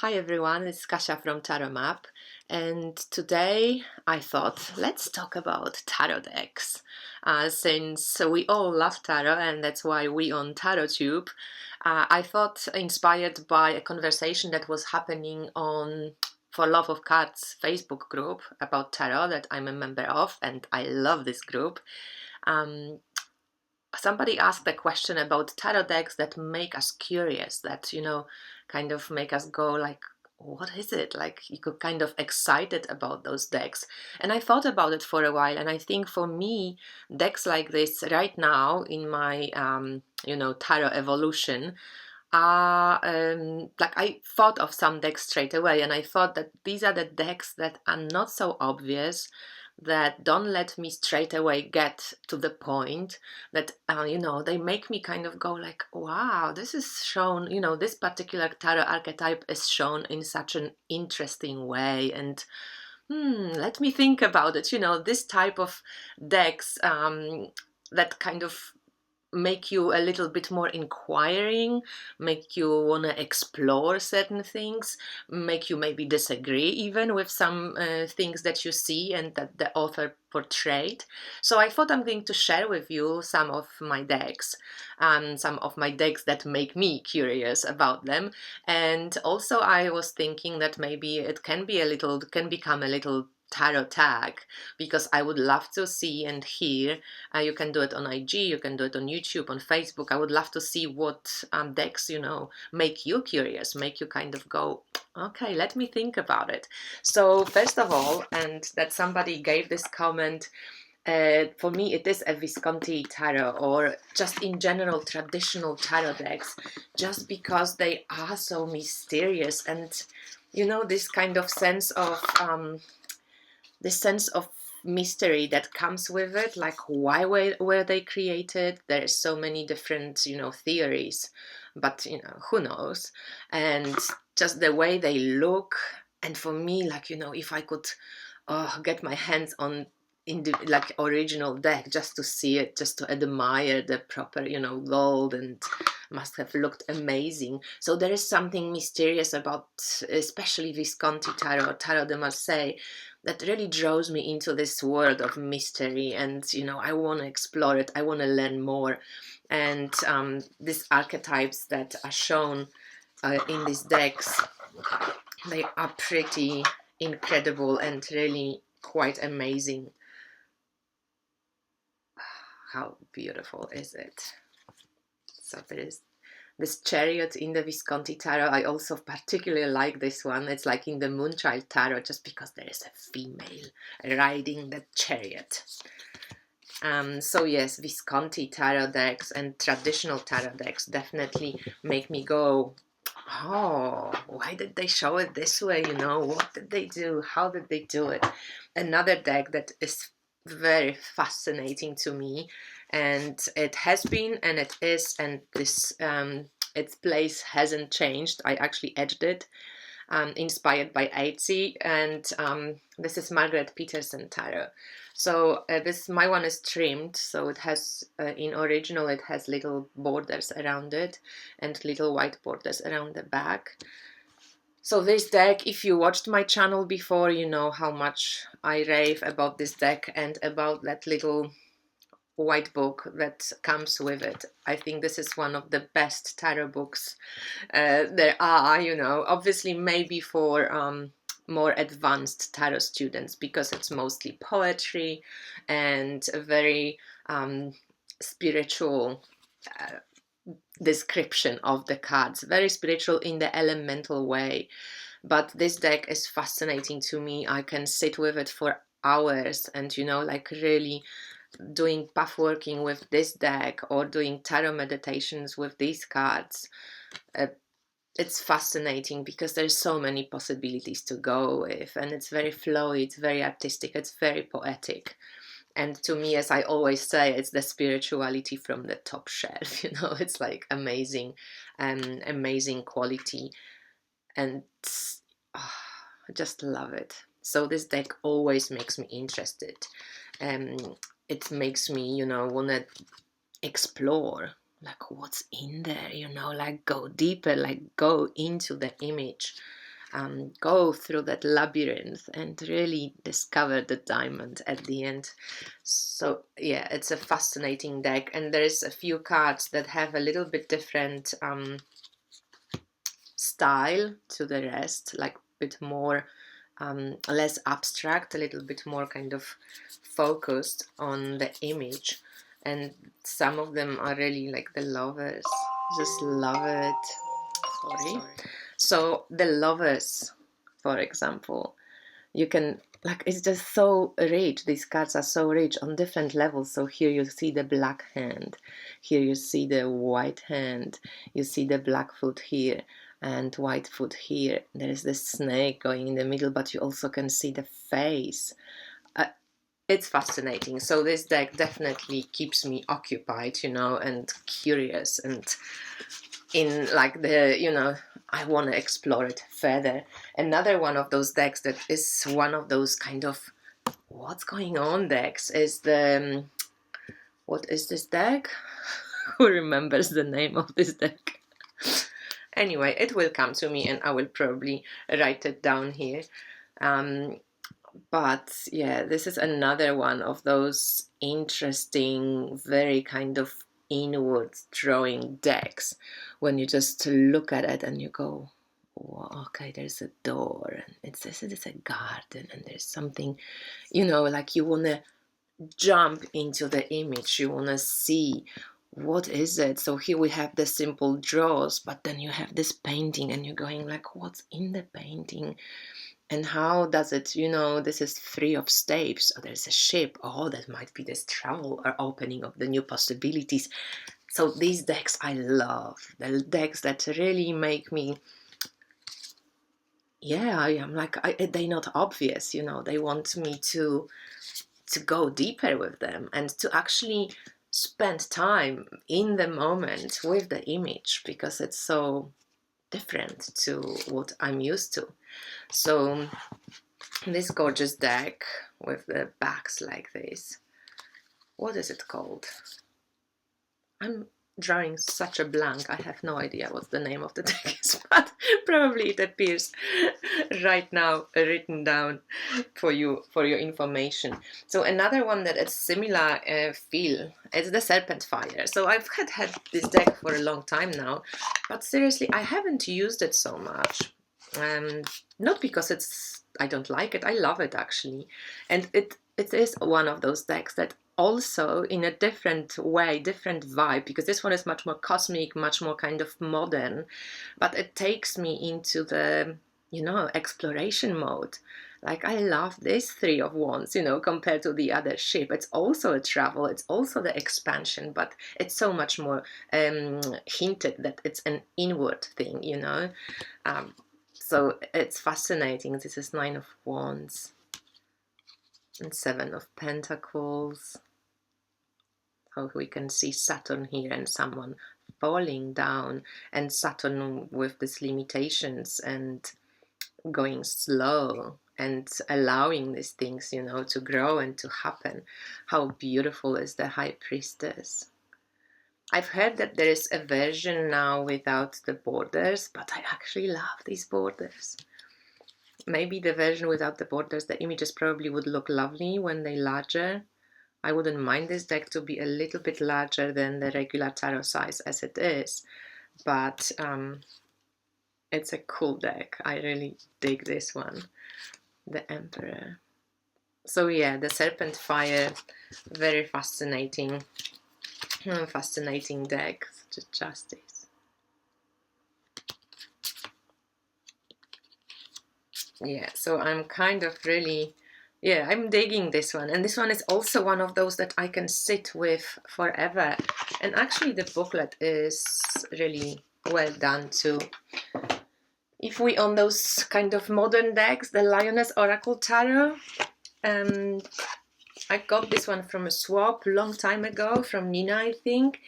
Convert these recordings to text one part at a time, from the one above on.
Hi everyone, it's Kasia from Tarot Map, and today I thought let's talk about tarot decks. Since we all love tarot and that's why we on TarotTube, I thought inspired by a conversation that was happening on For Love of Cards Facebook group about tarot that I'm a member of, and I love this group. Somebody asked a question about tarot decks that make us curious, that, kind of make us go like, what is it? Like, you could kind of excited about those decks. And I thought about it for a while, and I think for me, decks like this right now in my, tarot evolution, like I thought of some decks straight away, and I thought that these are the decks that are not so obvious, that don't let me straight away get to the point, that they make me kind of go like, wow, this is shown, this particular tarot archetype is shown in such an interesting way, and let me think about it. This type of decks that kind of make you a little bit more inquiring, make you want to explore certain things, make you maybe disagree even with some things that you see and that the author portrayed. So I thought I'm going to share with you some of my decks, some of my decks that make me curious about them. And also I was thinking that maybe it can become a little tarot tag, because I would love to see and hear. You can do it on IG, you can do it on YouTube, on Facebook. I would love to see what decks, make you curious, make you kind of go, okay, let me think about it. So first of all, and that somebody gave this comment, for me it is a Visconti tarot, or just in general traditional tarot decks, just because they are so mysterious, and this kind of sense of mystery that comes with it, like why were they created. There's so many different theories, but who knows. And just the way they look, and for me, like, if I could get my hands on in the like original deck, just to see it, just to admire the proper gold, and must have looked amazing. So there is something mysterious about especially Visconti Tarot de Marseille, that really draws me into this world of mystery, and I want to explore it, I want to learn more. And these archetypes that are shown in these decks, they are pretty incredible and really quite amazing. How beautiful is it? So there is this Chariot in the Visconti Tarot. I also particularly like this one. It's like in the Moonchild Tarot, just because there is a female riding the chariot. So yes, Visconti tarot decks and traditional tarot decks definitely make me go, oh, why did they show it this way? What did they do? How did they do it? Another deck that is very fascinating to me, and it has been, and it is, and this its place hasn't changed. I actually edged it, inspired by Aitzi, and this is Margaret Peterson tarot. So my one is trimmed, so it has in original it has little borders around it and little white borders around the back. So this deck, if you watched my channel before, you know how much I rave about this deck and about that little white book that comes with it. I think this is one of the best tarot books there are, obviously maybe for more advanced tarot students, because it's mostly poetry and a very spiritual description of the cards, very spiritual in the elemental way. But this deck is fascinating to me. I can sit with it for hours and like really doing path working with this deck, or doing tarot meditations with these cards. It's fascinating because there's so many possibilities to go with, and it's very flowy, it's very artistic, it's very poetic. And to me, as I always say, it's the spirituality from the top shelf. It's like amazing, amazing quality, and I just love it. So this deck always makes me interested. It makes me, want to explore, like what's in there, like go deeper, like go into the image. go through that labyrinth and really discover the diamond at the end. So yeah, it's a fascinating deck, and there's a few cards that have a little bit different style to the rest, like a bit more less abstract, a little bit more kind of focused on the image, and some of them are really like the Lovers. Just love it. Sorry. So the Lovers, for example, you can, like, it's just so rich. These cards are so rich on different levels. So here you see the black hand, here you see the white hand, you see the black foot here and white foot here. There is this snake going in the middle, but you also can see the face. It's fascinating. So this deck definitely keeps me occupied, you know, and curious, and in like the, you know, I want to explore it further. Another one of those decks that is one of those kind of what's going on decks is the, what is this deck? Who remembers the name of this deck? Anyway, it will come to me and I will probably write it down here. But yeah, this is another one of those interesting, very kind of inward drawing decks when you just look at it and you go, oh, okay, there's a door and it's a garden and there's something, you know, like you want to jump into the image, you want to see what is it. So here we have the simple draws, but then you have this painting and you're going like, what's in the painting? And how does it, you know, this is free of steps. Oh, there's a ship. Oh, that might be this travel or opening of the new possibilities. So these decks I love. The decks that really make me, yeah, I am like, they're not obvious, you know. They want me to go deeper with them and to actually spend time in the moment with the image, because it's so different to what I'm used to. So this gorgeous deck with the backs like this, what is it called? I'm drawing such a blank, I have no idea what the name of the deck is, but probably it appears right now written down for you, for your information. So another one that is similar feel is the Serpent Fire. So I've had this deck for a long time now, but seriously I haven't used it so much. Not because I don't like it, I love it actually, and it is one of those decks that also in a different way, different vibe, because this one is much more cosmic, much more kind of modern, but it takes me into the, you know, exploration mode. Like I love this Three of Wands, you know, compared to the other ship. It's also a travel, it's also the expansion, but it's so much more hinted that it's an inward thing, you know. So it's fascinating. This is Nine of Wands and Seven of Pentacles. How we can see Saturn here and someone falling down, and Saturn with these limitations and going slow and allowing these things, you know, to grow and to happen. How beautiful is the High Priestess. I've heard that there is a version now without the borders, but I actually love these borders. Maybe the version without the borders, the images probably would look lovely when they're larger. I wouldn't mind this deck to be a little bit larger than the regular tarot size as it is, but it's a cool deck. I really dig this one, the Emperor. So yeah, the Serpent Fire, very fascinating. Fascinating deck, such a justice. Yeah, so I'm kind of really, yeah, I'm digging this one. And this one is also one of those that I can sit with forever. And actually the booklet is really well done too. If we on those kind of modern decks, the Lioness Oracle Tarot, I got this one from a swap a long time ago from Nina, I think,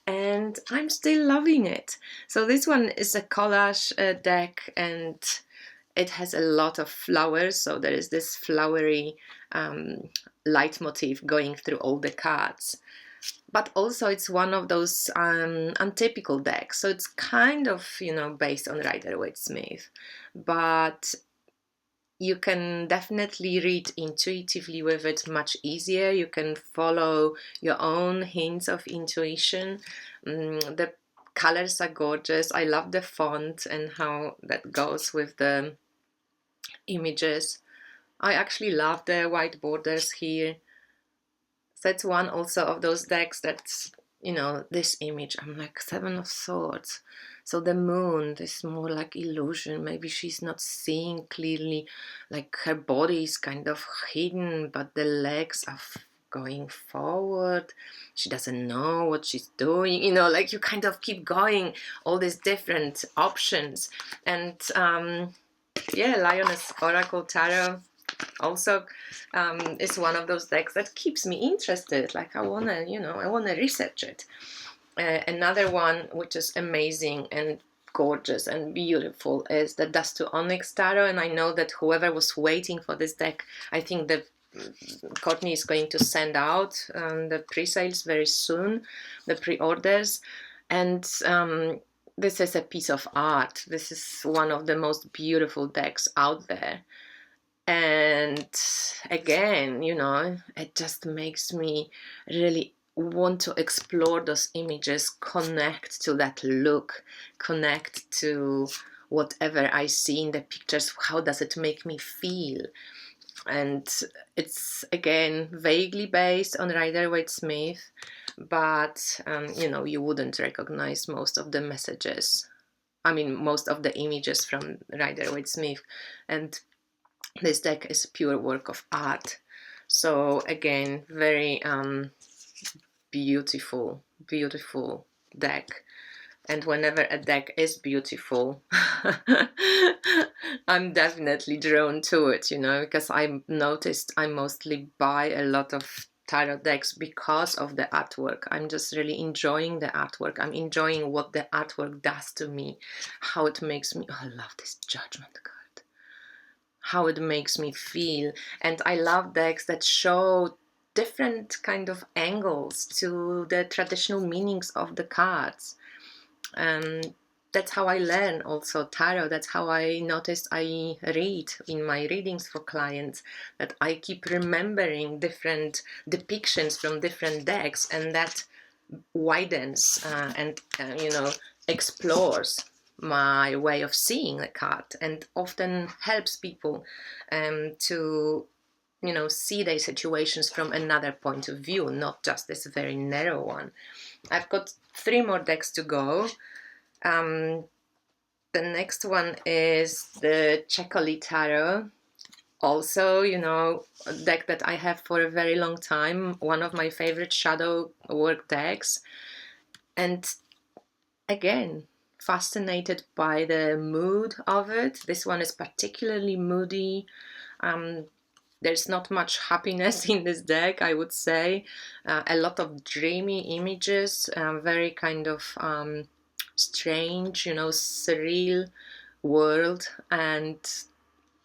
and I'm still loving it. So this one is a collage deck, and it has a lot of flowers, so there is this flowery leitmotif going through all the cards. But also it's one of those untypical decks, so it's kind of, you know, based on Rider-Waite-Smith. but you can definitely read intuitively with it much easier. You can follow your own hints of intuition. The colors are gorgeous. I love the font and how that goes with the images. I actually love the white borders here. So it's one also of those decks that, this image, I'm like, Seven of Swords. So the moon, this more like illusion. Maybe she's not seeing clearly, like her body is kind of hidden, but the legs are going forward. She doesn't know what she's doing, like you kind of keep going, all these different options. And Lioness Oracle Tarot also is one of those decks that keeps me interested. Like I wanna research it. Another one which is amazing and gorgeous and beautiful is the II Onyx Tarot, and I know that whoever was waiting for this deck, I think that Courtney is going to send out the pre-sales very soon, the pre-orders, and this is a piece of art. This is one of the most beautiful decks out there. And again, it just makes me really want to explore those images, connect to that look, connect to whatever I see in the pictures. How does it make me feel? And it's again vaguely based on Rider-Waite-Smith, but you wouldn't recognize most of the messages. I mean, most of the images from Rider-Waite-Smith. And this deck is pure work of art. So again, very beautiful deck. And whenever a deck is beautiful, I'm definitely drawn to it, because I noticed I mostly buy a lot of tarot decks because of the artwork. I'm just really enjoying the artwork. I'm enjoying what the artwork does to me, how it makes me, I love this Judgment card, how it makes me feel. And I love decks that show different kind of angles to the traditional meanings of the cards. That's how I learn also tarot. That's how I noticed I read in my readings for clients, that I keep remembering different depictions from different decks, and that widens and explores my way of seeing a card, and often helps people to see their situations from another point of view, not just this very narrow one. I've got 3 more decks to go. The next one is the Checoli Tarot. Also, a deck that I have for a very long time, one of my favorite shadow work decks. And again, fascinated by the mood of it. This one is particularly moody. There's not much happiness in this deck, I would say. A lot of dreamy images, very kind of strange, surreal world. And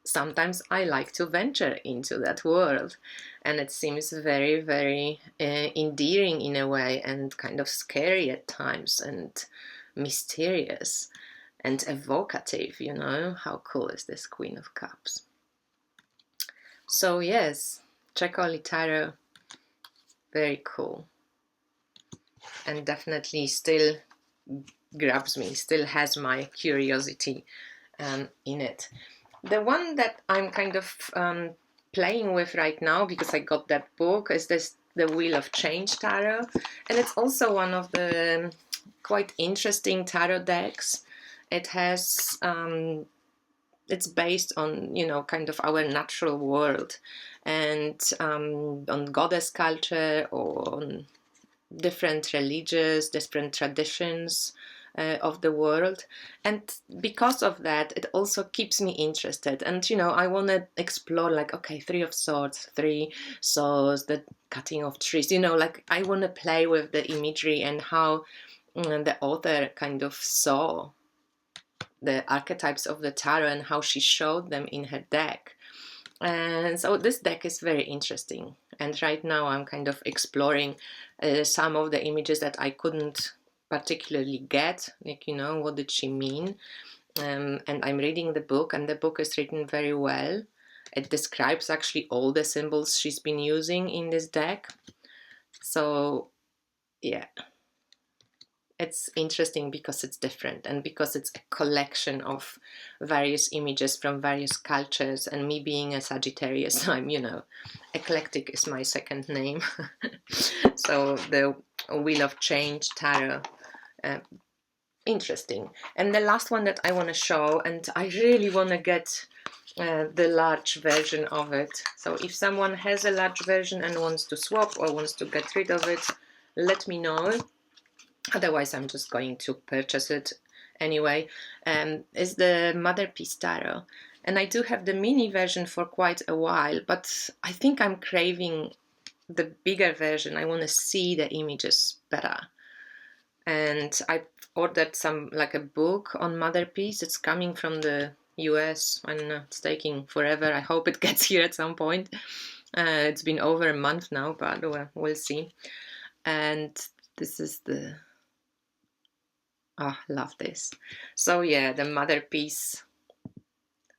sometimes I like to venture into that world. And it seems very, very endearing in a way, and kind of scary at times, and mysterious and evocative. How cool is this Queen of Cups? So yes, Checoli Tarot, very cool, and definitely still grabs me, still has my curiosity in it. The one that I'm kind of playing with right now, because I got that book, is the Wheel of Change Tarot, and it's also one of the quite interesting tarot decks. It has it's based on kind of our natural world, and on goddess culture, or on different religions, different traditions of the world. And because of that, it also keeps me interested. And I want to explore, like, okay, 3 of Swords, 3 swords, the cutting of trees, like I want to play with the imagery and how the author kind of saw the archetypes of the tarot and how she showed them in her deck. And so this deck is very interesting, and right now I'm kind of exploring some of the images that I couldn't particularly get, like what did she mean. and I'm reading the book, and the book is written very well. It describes actually all the symbols she's been using in this deck. So yeah, it's interesting because it's different, and because it's a collection of various images from various cultures, and me being a Sagittarius, I'm, you know, eclectic is my second name. So the Wheel of Change Tarot, interesting. And the last one that I want to show, and I really want to get the large version of it. So if someone has a large version and wants to swap or wants to get rid of it, let me know. Otherwise, I'm just going to purchase it anyway. Is the Motherpiece Tarot. And I do have the mini version for quite a while, but I think I'm craving the bigger version. I want to see the images better. And I ordered some, like a book on Motherpiece. It's coming from the US. I don't know, it's taking forever. I hope it gets here at some point. It's been over a month now, but we'll see. And this is the... love this. So yeah, the Motherpiece,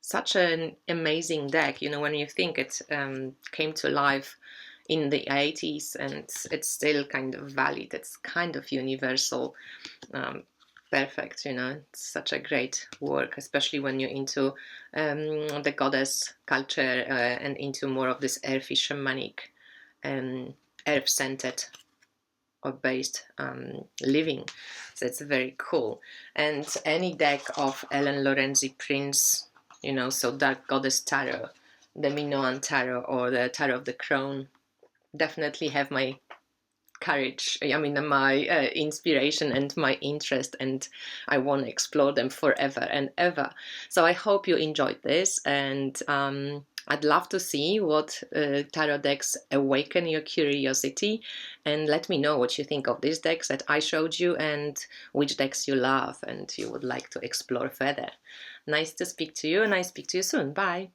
such an amazing deck. You know, when you think it came to life in the 80s and it's still kind of valid, it's kind of universal, perfect, you know, it's such a great work, especially when you're into the goddess culture and into more of this earthy, shamanic, earth-centered or based living. So it's very cool. And any deck of Ellen Lorenzi Prince, you know, so Dark Goddess Tarot, the Minoan Tarot, or the Tarot of the Crown, definitely have my courage, I mean my inspiration and my interest, and I want to explore them forever and ever. So I hope you enjoyed this, and I'd love to see what tarot decks awaken your curiosity, and let me know what you think of these decks that I showed you and which decks you love and you would like to explore further. Nice to speak to you, and I speak to you soon. Bye.